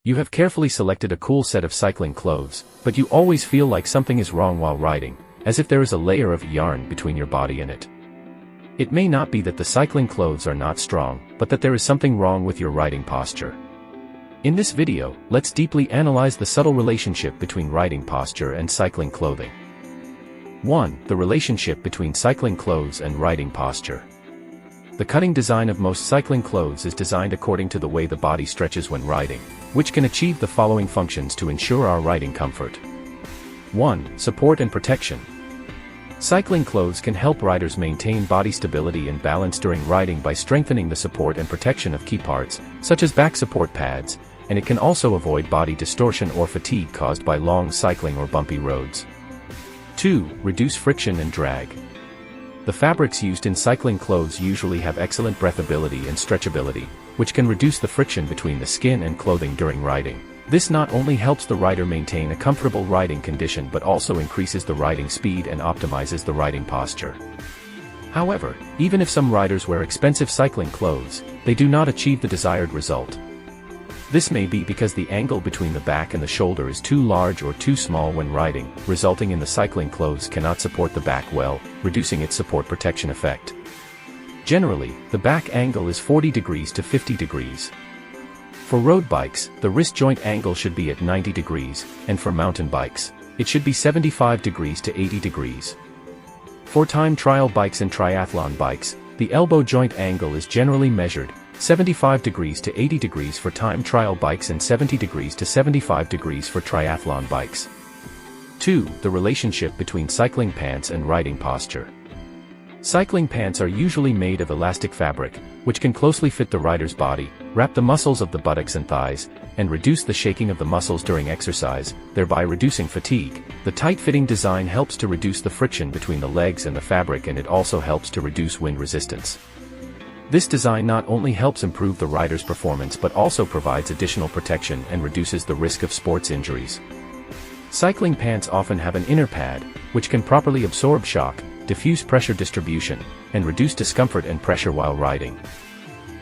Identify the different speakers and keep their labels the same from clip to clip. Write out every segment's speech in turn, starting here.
Speaker 1: You have carefully selected a cool set of cycling clothes, but you always feel like something is wrong while riding, as if there is a layer of yarn between your body and it. It may not be that the cycling clothes are not strong, but that there is something wrong with your riding posture. In this video, let's deeply analyze the subtle relationship between riding posture and cycling clothing. 1. The relationship between cycling clothes and riding posture. The cutting design of most cycling clothes is designed according to the way the body stretches when riding, which can achieve the following functions to ensure our riding comfort. 1. Support and protection. Cycling clothes can help riders maintain body stability and balance during riding by strengthening the support and protection of key parts, such as back support pads, and it can also avoid body distortion or fatigue caused by long cycling or bumpy roads. 2. Reduce friction and drag. The fabrics used in cycling clothes usually have excellent breathability and stretchability, which can reduce the friction between the skin and clothing during riding. This not only helps the rider maintain a comfortable riding condition but also increases the riding speed and optimizes the riding posture. However, even if some riders wear expensive cycling clothes, they do not achieve the desired result. This may be because the angle between the back and the shoulder is too large or too small when riding, resulting in the cycling clothes cannot support the back well, reducing its support protection effect. Generally, the back angle is 40 degrees to 50 degrees. For road bikes, the wrist joint angle should be at 90 degrees, and for mountain bikes, it should be 75 degrees to 80 degrees. For time trial bikes and triathlon bikes, the elbow joint angle is generally measured 75 degrees to 80 degrees for time trial bikes and 70 degrees to 75 degrees for triathlon bikes. 2. The relationship between cycling pants and riding posture. Cycling pants are usually made of elastic fabric, which can closely fit the rider's body, wrap the muscles of the buttocks and thighs, and reduce the shaking of the muscles during exercise, thereby reducing fatigue. The tight-fitting design helps to reduce the friction between the legs and the fabric, and it also helps to reduce wind resistance. This design not only helps improve the rider's performance but also provides additional protection and reduces the risk of sports injuries. Cycling pants often have an inner pad, which can properly absorb shock, diffuse pressure distribution, and reduce discomfort and pressure while riding.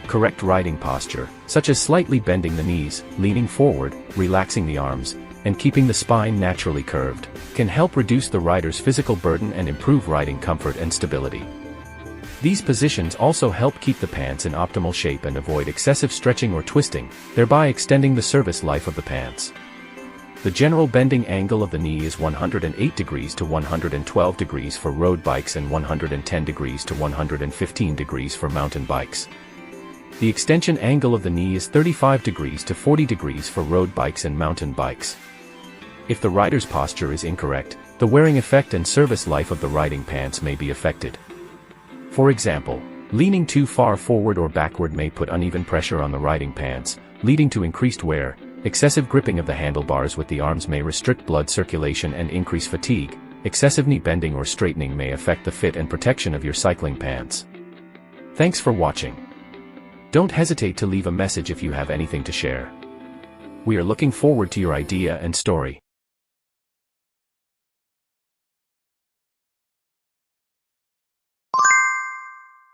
Speaker 1: Correct riding posture, such as slightly bending the knees, leaning forward, relaxing the arms, and keeping the spine naturally curved, can help reduce the rider's physical burden and improve riding comfort and stability. These positions also help keep the pants in optimal shape and avoid excessive stretching or twisting, thereby extending the service life of the pants. The general bending angle of the knee is 108 degrees to 112 degrees for road bikes and 110 degrees to 115 degrees for mountain bikes. The extension angle of the knee is 35 degrees to 40 degrees for road bikes and mountain bikes. If the rider's posture is incorrect, the wearing effect and service life of the riding pants may be affected. For example, leaning too far forward or backward may put uneven pressure on the riding pants, leading to increased wear. Excessive gripping of the handlebars with the arms may restrict blood circulation and increase fatigue. Excessive knee bending or straightening may affect the fit and protection of your cycling pants. Thanks for watching. Don't hesitate to leave a message if you have anything to share. We are looking forward to your idea and story.